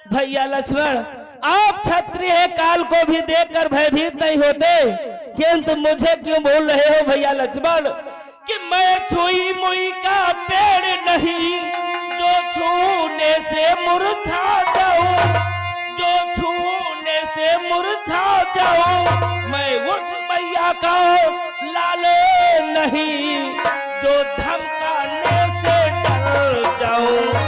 भैया लक्ष्मण, आप क्षत्रिय है, काल को भी देखकर भयभीत नहीं होते, किंतु मुझे क्यों बोल रहे हो भैया लक्ष्मण कि मैं छुई मुई का पेड़ नहीं जो छूने से मुरझा जाऊं, जो छूने से मुरझा जाऊं। मैं उस मैया का लाल नहीं जो धमकाने से डर जाऊं।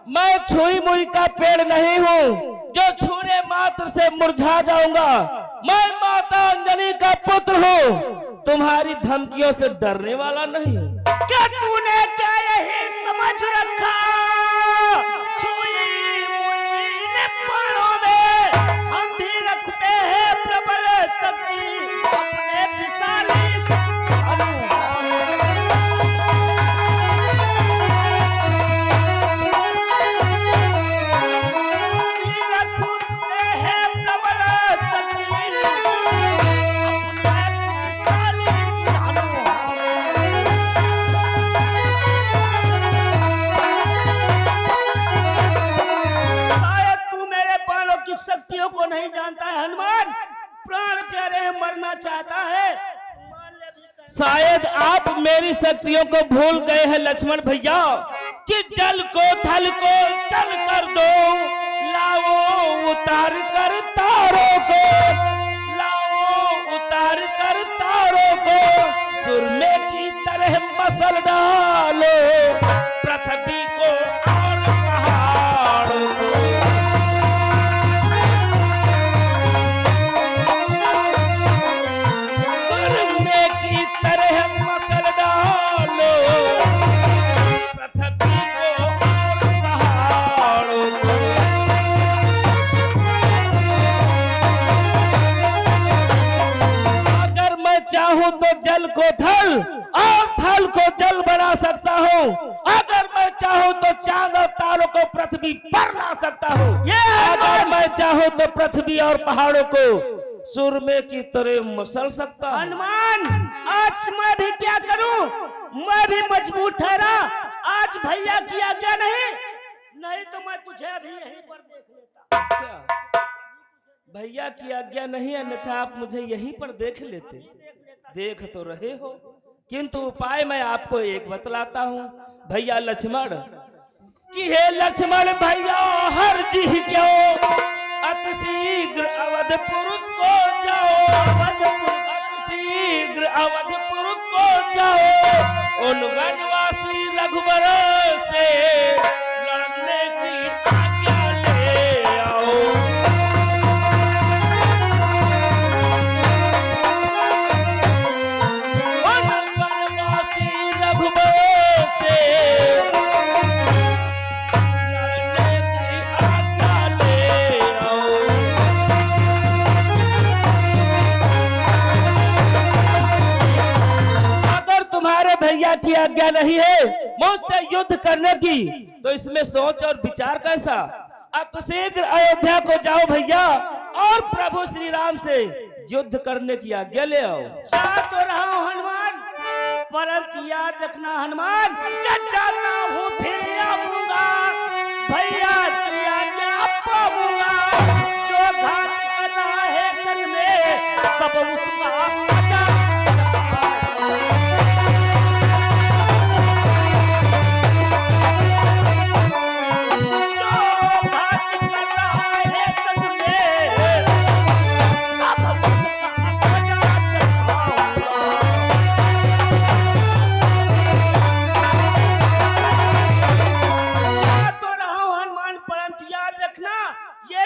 मैं छुई मुई का पेड़ नहीं हूँ जो छूने मात्र से मुरझा जाऊंगा। मैं माता अंजलि का पुत्र हूँ, तुम्हारी धमकियों से डरने वाला नहीं हूँ। क्या तूने क्या यही समझ रखा? छुई मुई ने प्राणों में हम भी रखते हैं प्रबल शक्ति अपने विशाली को नहीं जानता है। हनुमान प्राण प्यारे मरना चाहता है, शायद आप मेरी शक्तियों को भूल गए हैं लक्ष्मण भैया कि जल को थल को चल कर दो, लाओ उतार कर तारों को, लाओ उतार कर तारों को, सुरमे की तरह मसल डालो पृथ्वी को और पहाड़ों को। तो जल को थल और थल को जल बना सकता हूँ, अगर मैं चाहूँ तो चांद और तारों को पृथ्वी पर ला सकता हूँ, अगर मैं चाहूँ तो पृथ्वी और पहाड़ों को सुरमे की तरह मसल सकता हूँ। हनुमान आज मैं भी क्या करूँ, मैं भी मजबूर ठहरा। आज भैया की आज्ञा नहीं तो मैं तुझे अभी यहीं पर देख लेता। अच्छा, भैया की आज्ञा नहीं, अन्यथा आप मुझे यहीं पर देख लेते। देख तो रहे हो, किंतु उपाय मैं आपको एक बतलाता हूँ भैया लक्ष्मण कि हे लक्ष्मण भैया हर जी क्यों अति शीघ्र अवधपुर को जाओ, अति शीघ्र अवधपुर को जाओ, उन वनवासी रघुबर से लड़ने की आज्ञा ले आओ। भैया की आज्ञा नहीं है मुझसे युद्ध करने की, तो इसमें सोच और विचार कैसा। अब शीघ्र अयोध्या को जाओ भैया और प्रभु श्री राम से युद्ध करने की आज्ञा ले आओ। चाह तो रहा हूं हनुमान, परंतु याद रखना हनुमान, जब जाता हूँ फिर आऊंगा, भैया की आज्ञा पाऊंगा। जो घात करना है सन में सब उसका बचा।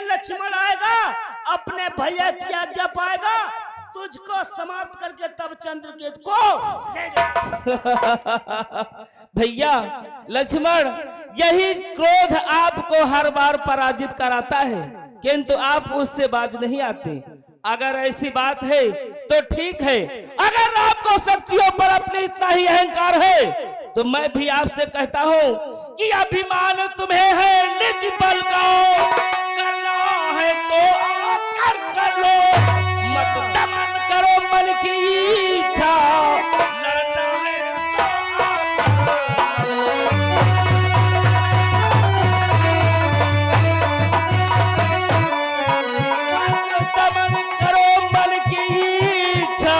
लक्ष्मण आएगा अपने भैया की आज्ञा पाएगा, तुझको समाप्त करके तब चंद्रकेत को ले जाएगा। भैया लक्ष्मण, यही क्रोध आपको हर बार पराजित कराता है, किंतु आप उससे बाज नहीं आते। अगर ऐसी बात है तो ठीक है, अगर आपको शक्तियों पर अपने इतना ही अहंकार है तो मैं भी आपसे कहता हूँ कि अभिमान तुम्हें है निज बल का, करना है तो आकर कर लो, मत दमन करो मन की इच्छा, लड़ना है तो मत दमन करो मन की इच्छा,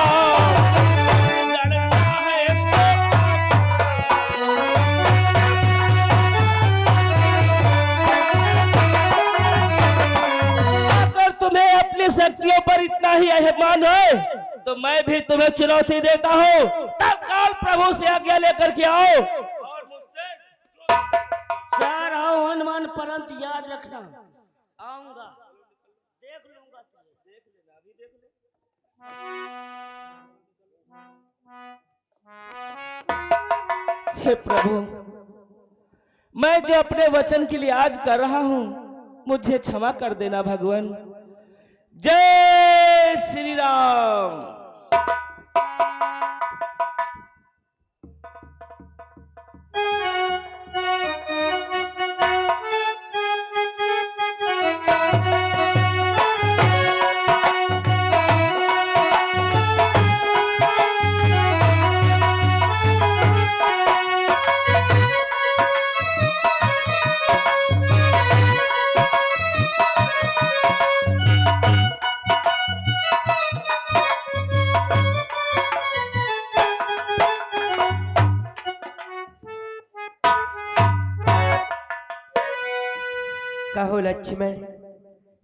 लड़ना है अगर तुम्हें अपनी शक्तियों पर इतना ही अभिमान है तो मैं भी तुम्हें चुनौती देता हूँ, तत्काल प्रभु से आज्ञा लेकर के आओ और मुझसे जा रहा हूँ हनुमान, परंतु याद रखना आऊंगा, देख लूंगा तुझे। देख लेना, अभी देख ले। हे प्रभु, मैं जो अपने वचन के लिए आज कर रहा हूँ मुझे क्षमा कर देना भगवान। जय श्री राम। कहो लक्ष्मण,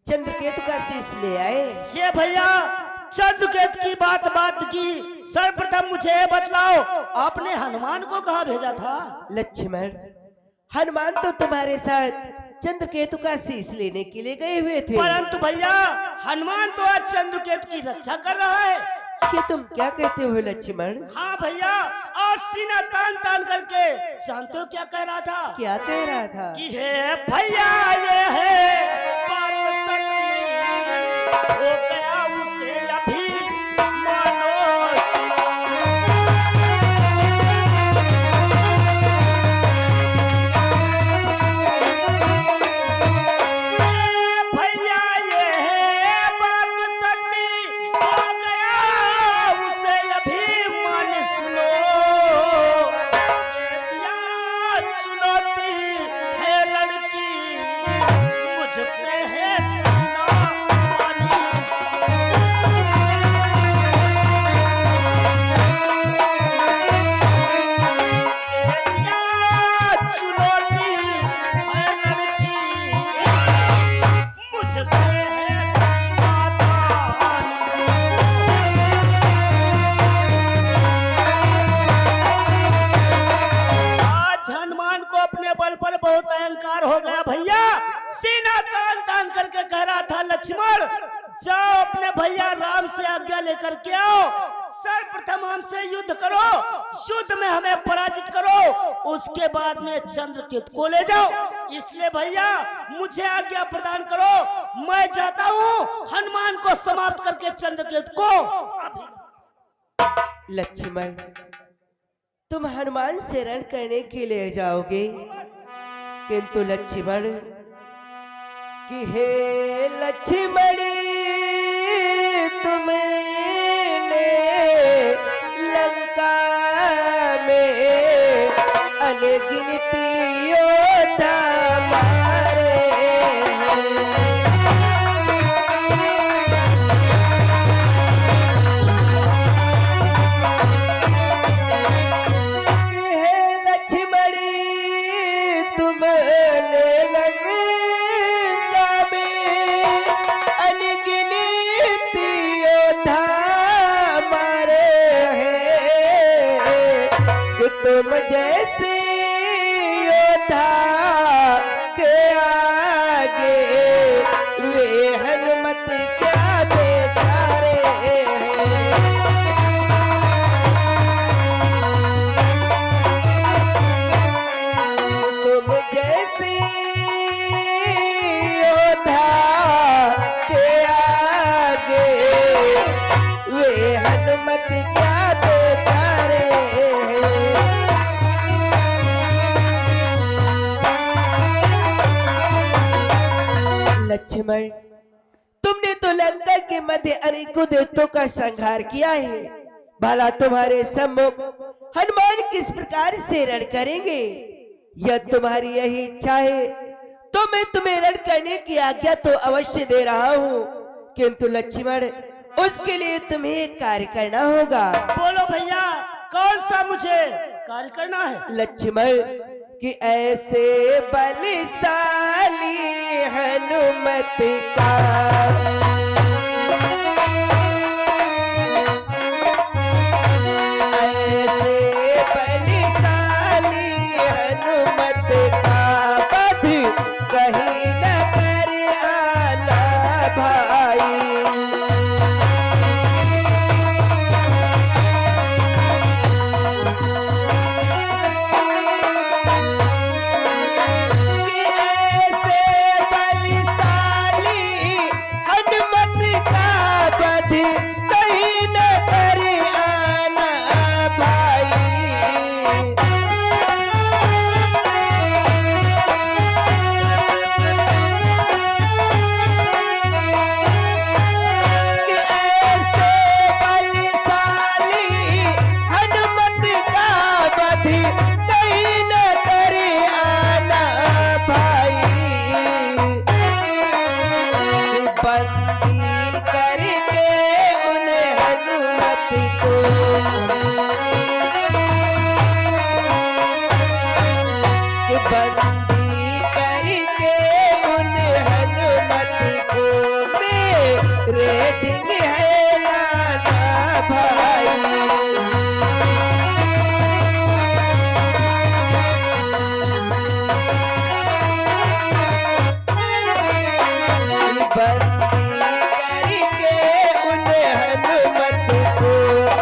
चंद्रकेतु का शीश ले आए। ये भैया चंद्रकेत की बात की, सर्वप्रथम मुझे ये बतलाओ आपने हनुमान को कहाँ भेजा था? लक्ष्मण, हनुमान तो तुम्हारे साथ चंद्रकेतु का शीश लेने के लिए गए हुए थे। परंतु भैया हनुमान तो आज चंद्रकेतु की रक्षा कर रहा है। ये तुम क्या कहते हो लक्ष्मण? हाँ भैया, और सीना तान तान करके जानते हो क्या कह रहा था? क्या कह रहा था? कि हे भैया ये है बात सच्ची, हो गया उसे अभी मानो सुनो। भैया ये है बात सच्ची, हो गया उसे अभी मान सुनो। ये दिया चुनौती है लड़की, मुझसे है सीना पानी। ये दिया चुनौती है लड़की, मुझसे है सीना पानी। आज हनुमान को अपने बल पर बहुत अहंकार हो गया भैया, सीना तान तान करके कह रहा था लक्ष्मण जाओ अपने भैया राम से आज्ञा लेकर के आओ, सर्वप्रथम हमसे युद्ध करो, युद्ध में हमें पराजित करो, उसके बाद में चंद्रकेतु को ले जाओ। इसलिए भैया मुझे आज्ञा प्रदान करो, मैं जाता हूँ हनुमान को समाप्त करके चंद्रकेतु को अभी। लक्ष्मण, तुम हनुमान से रण करने के लिए जाओगे, किंतु लक्ष्मण कि हे लक्ष्मण, तुमने लंका में अनगिनत योद्धा मारे हैं। हे लक्ष्मण, तुमने लंका में अनगिनत योद्धा मारे हैं, कि तुम जैसे योद्धा के आगे वे हनुमत क्या बेचारे हैं। तुम जैसे योद्धा के आगे वे हनुमत हनुमत क्या बेचारे हैं। लक्ष्मण, तुमने तो लंका के मध्य अनेकों देवताओं का संहार किया है, भला तुम्हारे सम्मुख हनुमान किस प्रकार से रण करेंगे? यह तुम्हारी यही इच्छा है तो मैं तुम्हें रण करने की आज्ञा तो अवश्य दे रहा हूँ, किंतु लक्ष्मण उसके लिए तुम्हें एक कार्य करना होगा। बोलो भैया, कौन सा मुझे कार्य करना है? लक्ष्मण, कि ऐसे बलशाली हनुमत का कहीं न कर आना भाई। ऐसे बलशाली हनुमत का बध कहीं न कर आना भाई। बंदी करके उन हनुमत को बंदी करके उन हनुमत को मेरे ढिंग है लाना भाई। बंदी करके उन हनुमत को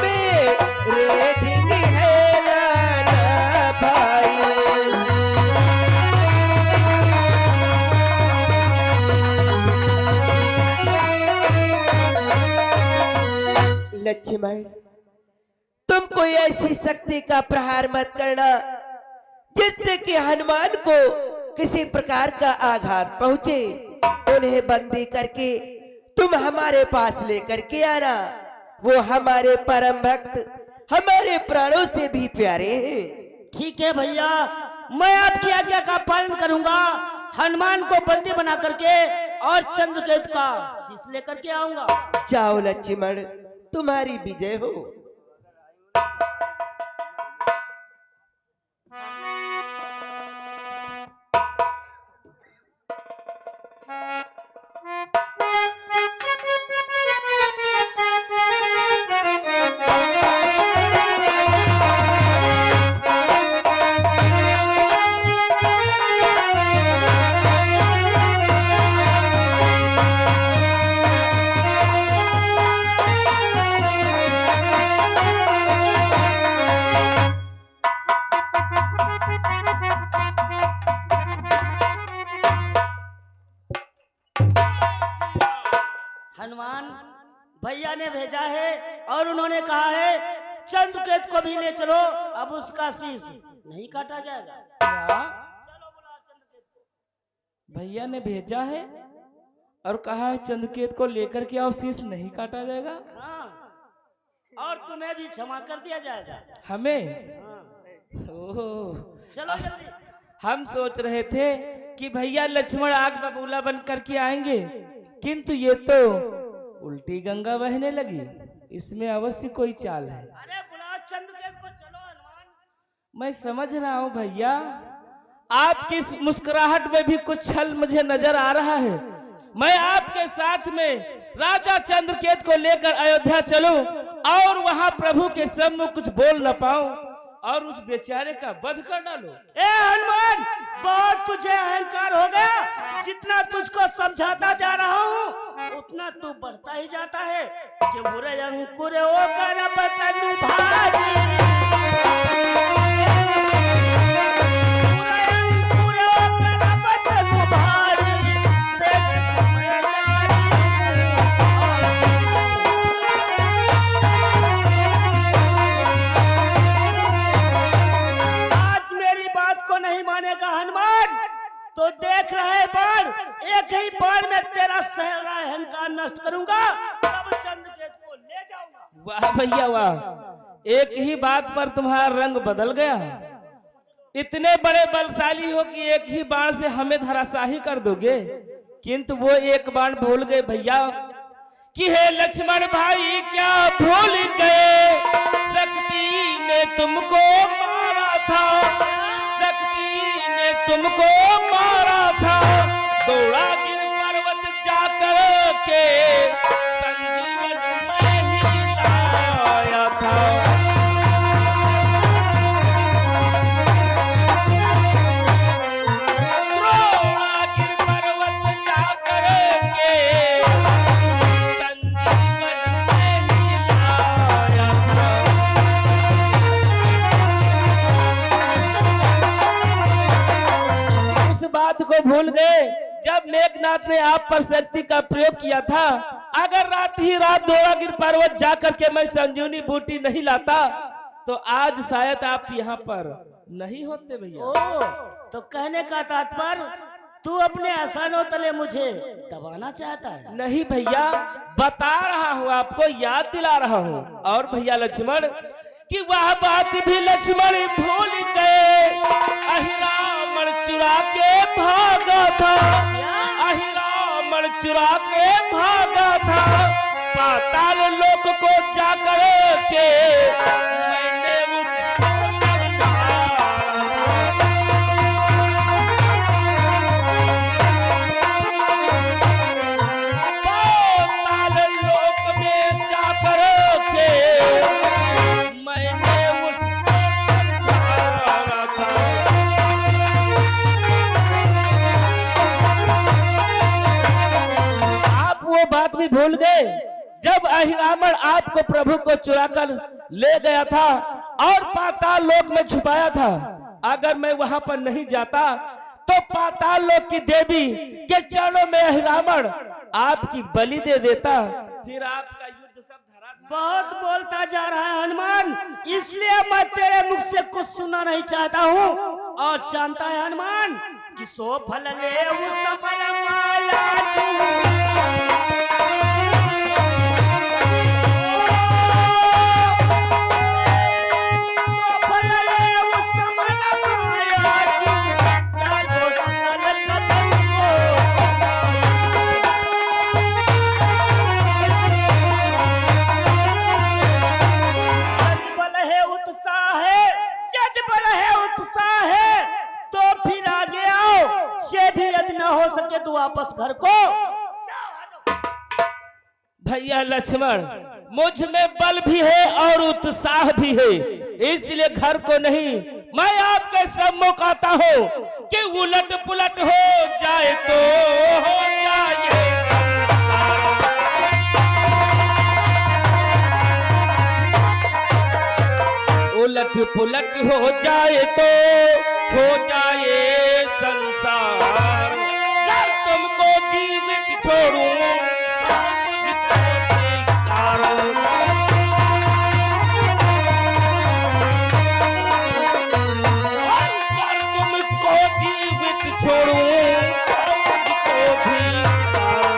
मेरे ढिंग है लाना भाई। लक्ष्मण, तुम कोई ऐसी शक्ति का प्रहार मत करना जिससे कि हनुमान को किसी प्रकार का आघात पहुंचे। उन्हें बंदी करके तुम हमारे पास लेकर के आना। वो हमारे परम भक्त, हमारे प्राणों से भी प्यारे हैं। ठीक है भैया, मैं आपकी आज्ञा का पालन करूंगा। हनुमान को बंदी बना करके और चंद्रकेतु का शीश लेकर के आऊंगा। जाओ लक्ष्मण, तुम्हारी विजय हो। हनुमान भैया ने भेजा है और उन्होंने कहा है चंद्रकेतु को भी ले चलो, अब उसका शीश नहीं काटा जाएगा। क्या भैया ने भेजा है और कहा है चंद्रकेतु को लेकर के आओ, शीश नहीं काटा जाएगा? हाँ, और तुम्हें भी क्षमा कर दिया जाएगा। हमें? हाँ। ओह, चलो जल्दी। हम सोच रहे थे कि भैया लक्ष्मण आग बबूला बन करके आएंगे, किंतु ये तो उल्टी गंगा बहने लगी। इसमें अवश्य कोई चाल है। अरे बुलाओ चंद्रकेतु को, चलो हनुमान। मैं समझ रहा हूँ भैया, आपकी इस मुस्कुराहट में भी कुछ छल मुझे नजर आ रहा है। मैं आपके साथ में राजा चंद्रकेतु को लेकर अयोध्या चलूं और वहां प्रभु के सम्मुख कुछ बोल न पाऊं और उस बेचारे का वध कर डालो। ए हनुमान, बहुत तुझे अहंकार हो गया। जितना तुझको समझाता जा रहा हूँ उतना तू बढ़ता ही जाता है। कि बुरे अंकुर होकर अब तनु भारी, बुरे अंकुर होकर अब तनु भारी, देख समय नारी। वाह भैया वाह, एक ही बात पर तुम्हारा रंग बदल गया। इतने बड़े बलशाली हो कि एक ही बाण से हमें धराशाही कर दोगे, किंतु वो एक बाण भूल गए भैया कि हे लक्ष्मण भाई क्या भूल गए, शक्ति ने तुमको मारा था, शक्ति ने तुमको मारा था, दौड़ा गिर पर्वत जाकर के संजीवन में ही लाया था। दौड़ा गिर पर्वत जाकर के संजीवन में ही लाया था। उस बात को भूल गए जब मेघनाथ ने आप पर शक्ति का प्रयोग किया था। अगर रात ही रात धौलागिर पर्वत जाकर के मैं संजीवनी बूटी नहीं लाता तो आज शायद आप यहाँ पर नहीं होते भैया। ओ, तो कहने का तात्पर्य तू अपने आसानों तले मुझे दबाना चाहता है? नहीं भैया, बता रहा हूँ आपको, याद दिला रहा हूँ। और भैया लक्ष्मण कि वह बात भी लक्ष्मण भूल गए, अहिरावण चुरा के भागा था, अहिरावण चुरा के भागा था, पाताल लोक को जाकर के मैंने उसको पाताल लोक में जाकर के मैंने उसको संभाला था। आप वो बात भी भूल गए जब अहिरावण आपको प्रभु को चुराकर ले गया था और पाताल लोक में छुपाया था। अगर मैं वहां पर नहीं जाता तो पाताल लोक की देवी के चरणों में अहिरावण आपकी बलि दे देता, फिर आपका युद्ध सब धरा था। बहुत बोलता जा रहा है हनुमान, इसलिए मैं तेरे मुख से कुछ सुनना नहीं चाहता हूँ। और जानता है हनुमान कि सो फल ले उस फल माया हो सके तो वापस घर को। भैया लक्ष्मण, मुझ में बल भी है और उत्साह भी है, इसलिए घर को नहीं मैं आपके सम्मुख आता हूँ कि उलट पुलट हो जाए तो हो जाए, उलट पुलट हो जाए तो हो जाए संसार, अगर तुमको जीवित छोड़ूं तो मुझको धिक्कारो। अगर तुमको जीवित छोड़ूं तो मुझको धिक्कारो।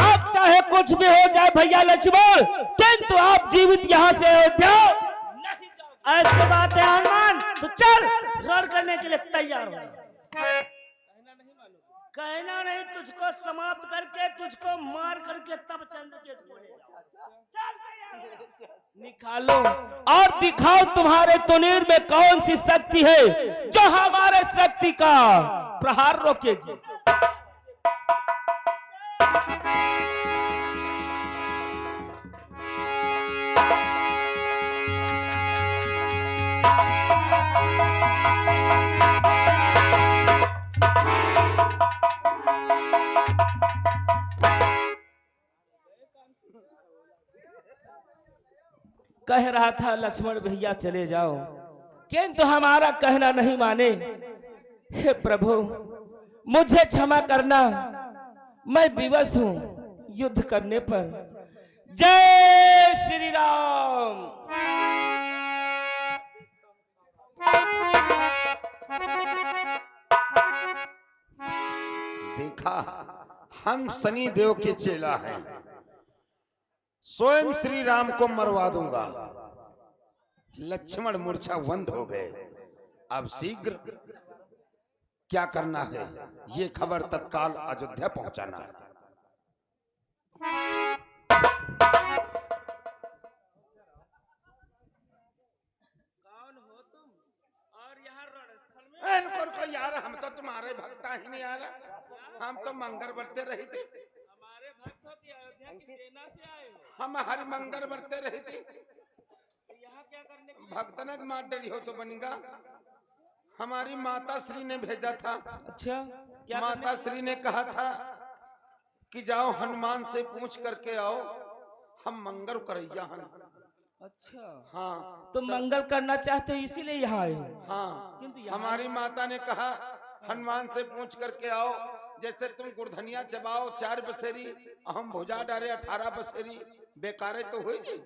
आप चाहे कुछ भी हो जाए भैया लक्ष्मण, किंतु आप जीवित यहाँ से अयोध्या नहीं जाओगे। ऐसी बात है हनुमान, तो चल रण करने के लिए तैयार हो। कहना नहीं, तुझको समाप्त करके तुझको मार करके तब चंद्रकेत को ले जाओ। निकालो और दिखाओ तुम्हारे तुनीर में कौन सी शक्ति है जो हमारे शक्ति का प्रहार रोकेगी। कह रहा था लक्ष्मण भैया चले जाओ, किंतु हमारा कहना नहीं माने। हे प्रभु मुझे क्षमा करना, मैं विवश हूं युद्ध करने पर। जय श्री राम। देखा हम शनि देव के चेला हैं, स्वयं श्री राम को मरवा दूंगा। लक्ष्मण मूर्छावंत हो गए। अब शीघ्र क्या करना है, ये खबर तत्काल अयोध्या पहुंचाना है। कौन हो तुम और यहाँ रणस्थल में? इनको को यार, हम तो तुम्हारे भक्ता ही नहीं आ रहा, हम तो मंगल बरते रही थी। हमारे भक्त हो कि अयोध्या की सेना से आए हो? हम हर मंगल बरते रही थी। तो यहाँ क्या करने के लिए? भक्तनक मार डरी हो तो बनेगा। हमारी माता श्री ने भेजा था। अच्छा, क्या माता श्री ने कहा था कि जाओ हनुमान से पूछ करके आओ, हम मंगल करैया हन। अच्छा, हाँ तो मंगल करना चाहते हो इसीलिए यहाँ आए हो? हाँ, किंतु यहाँ हमारी माता ने कहा हनुमान से पूछ करके आओ, जैसे तुम गुरधनिया चबाओ 4 बसेरी, हम भुजा डारे 18 बसेरी, बेकारे तो होगी।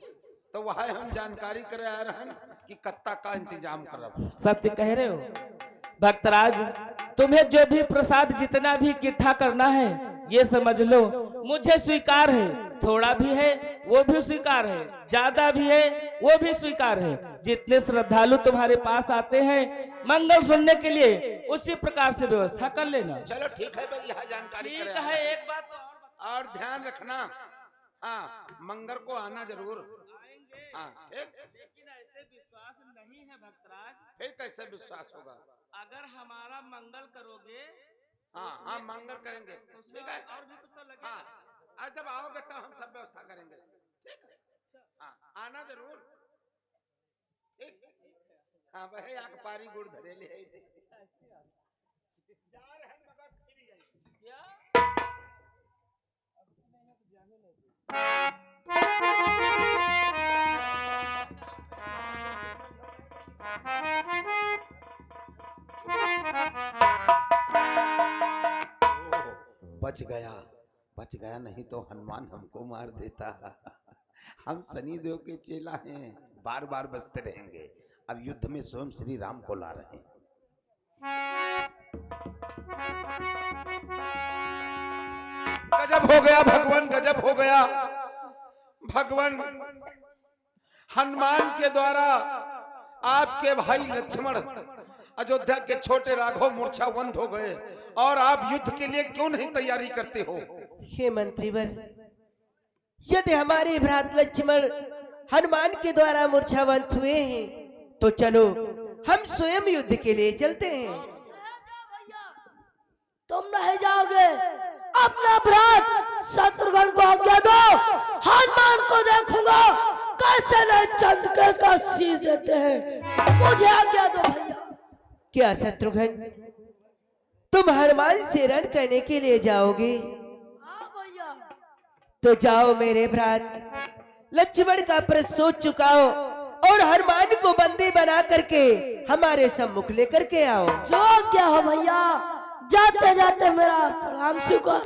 तो वह हम जानकारी करे आ रहन कि कत्ता का इंतजाम करब। सत्य कह रहे हो भक्तराज, तुम्हें जो भी प्रसाद जितना भी इकट्ठा करना है ये समझ लो मुझे स्वीकार है। थोड़ा भी है वो भी स्वीकार है, ज्यादा भी है वो भी स्वीकार है। जितने श्रद्धालु तुम्हारे पास आते हैं मंगल सुनने के लिए, उसी प्रकार से व्यवस्था कर लेना। चलो ठीक है भाई, यह जानकारी ठीक करे है, एक बात और ध्यान रखना। हाँ, मंगल को आना जरूर। आएंगे, हाँ ठीक। लेकिन ऐसे विश्वास नहीं है भक्तराज। फिर कैसे विश्वास होगा? अगर हमारा मंगल करोगे, हाँ हाँ, मंगल करेंगे, ठीक है। और भी कुछ तो लगेगा। हाँ, आज जब आओगे तो हम सब व्यवस्था करेंगे, ठीक है। हाँ, आना जरूर, ठीक। हाँ भाई, आग पारी गुड़ धरे ले आई थी। जा रहे हैं मगर फिर यही। बच गया, बच गया, नहीं तो हनुमान हमको मार देता। हम शनि देव के चेला हैं, बार बार बचते रहेंगे। अब युद्ध में स्वयं श्री राम को ला रहे हैं। गजब हो गया भगवान, गजब हो गया भगवान। हनुमान के द्वारा आपके भाई लक्ष्मण अयोध्या के छोटे राघव मूर्छावंत हो गए, और आप युद्ध के लिए क्यों नहीं तैयारी करते हो? हे मंत्रीवर, यदि हमारे भ्रात लक्ष्मण हनुमान के द्वारा मूर्छावंत हुए हैं तो चलो हम स्वयं युद्ध के लिए चलते हैं। तुम नहीं जाओगे, अपना भ्रात शत्रुघ्न को आज्ञा दो, हनुमान को देखूंगा कैसे न चंद्र का शीश देते हैं। मुझे आज्ञा दो भैया। क्या शत्रुघ्न, तुम हनुमान से रण करने के लिए जाओगे? हाँ भैया। तो जाओ मेरे भ्रात, लक्ष्मण का प्रश्न सोच चुकाओ और हनुमान को बंदी बना करके हमारे सम्मुख लेकर के आओ। जो आज्ञा हो भैया, जाते जाते मेरा प्रणाम स्वीकार।